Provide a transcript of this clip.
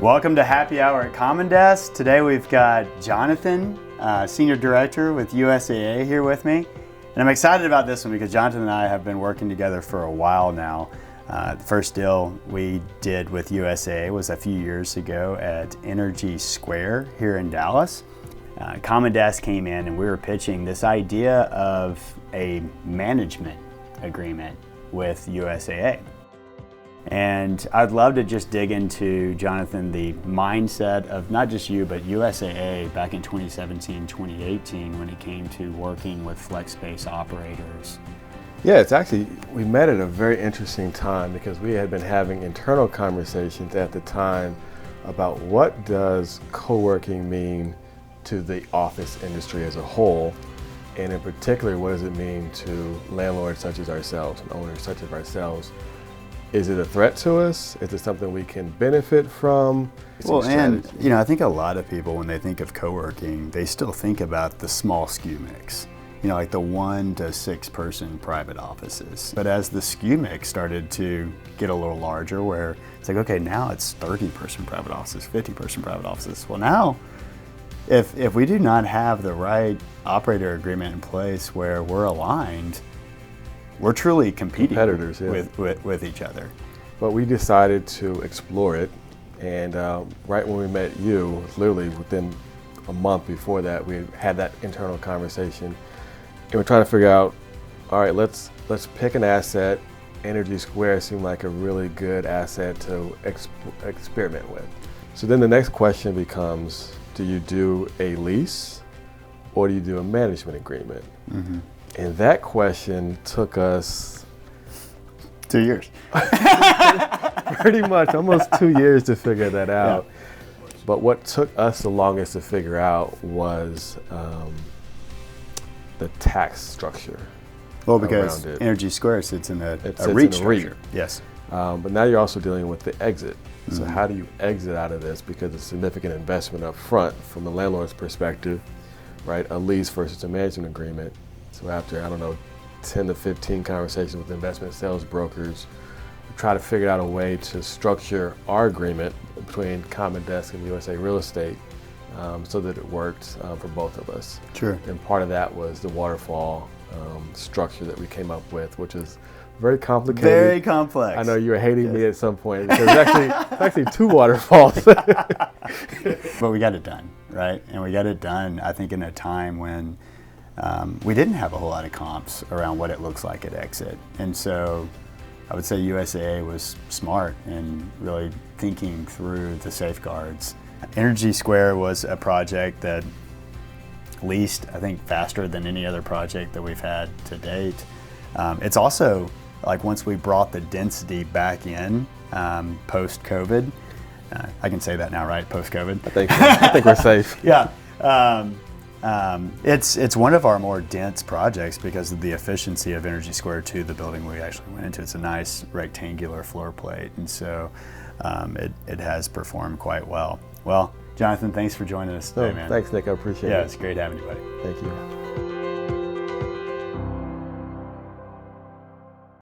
Welcome to Happy Hour at Common Desk. Today we've got Jonathan, Senior Director with USAA here with me. And I'm excited about this one because Jonathan and I have been working together for a while now. The first deal we did with USAA was a few years ago at Energy Square here in Dallas. Common Desk came in and we were pitching this idea of a management agreement with USAA. And I'd love to just dig into, Jonathan, the mindset of not just you, but USAA back in 2017, 2018, when it came to working with flex space operators. Yeah, it's actually, we met at a very interesting time because we had been having internal conversations at the time about what does co-working mean to the office industry as a whole, and in particular, what does it mean to landlords such as ourselves and owners such as ourselves? Is it a threat to us? Is it something we can benefit from? Well, and I think a lot of people, when they think of co-working, they still think about the small SKU mix. Like the 1 to 6 person private offices. But as the SKU mix started to get a little larger, where it's like, okay, now it's 30 person private offices, 50 person private offices. Well, now, if we do not have the right operator agreement in place where we're aligned, we're truly competing with each other. But we decided to explore it, and right when we met you, literally within a month before that, we had that internal conversation, and we're trying to figure out, all right, let's pick an asset. Energy Square seemed like a really good asset to experiment with. So then the next question becomes, do you do a lease or do you do a management agreement? Mm-hmm. And that question took us 2 years. Pretty much, almost 2 years to figure that out. Yeah. But what took us the longest to figure out was the tax structure. Well, because Energy Square sits in a REIT structure. Yes. But now you're also dealing with the exit. Mm-hmm. So how do you exit out of this? Because it's a significant investment up front from the landlord's perspective, right? A lease versus a management agreement. So after, 10 to 15 conversations with investment sales brokers, we try to figure out a way to structure our agreement between Common Desk and USAA Real Estate so that it worked for both of us. Sure. And part of that was the waterfall structure that we came up with, which is very complicated. Very complex. I know you were hating me at some point because it's actually 2 waterfalls. But we got it done, right? And we got it done, I think, in a time when we didn't have a whole lot of comps around what it looks like at exit. And so I would say USAA was smart in really thinking through the safeguards. Energy Square was a project that leased, I think, faster than any other project that we've had to date. It's also, like, once we brought the density back in post-COVID, I can say that now, right? Post-COVID? I think we're safe. Yeah. It's one of our more dense projects because of the efficiency of Energy Square 2, the building we actually went into. It's a nice rectangular floor plate, and so it has performed quite well. Well, Jonathan, thanks for joining us today, man. Thanks, Nick. I appreciate it. Yeah, it's great having you, buddy. Thank you.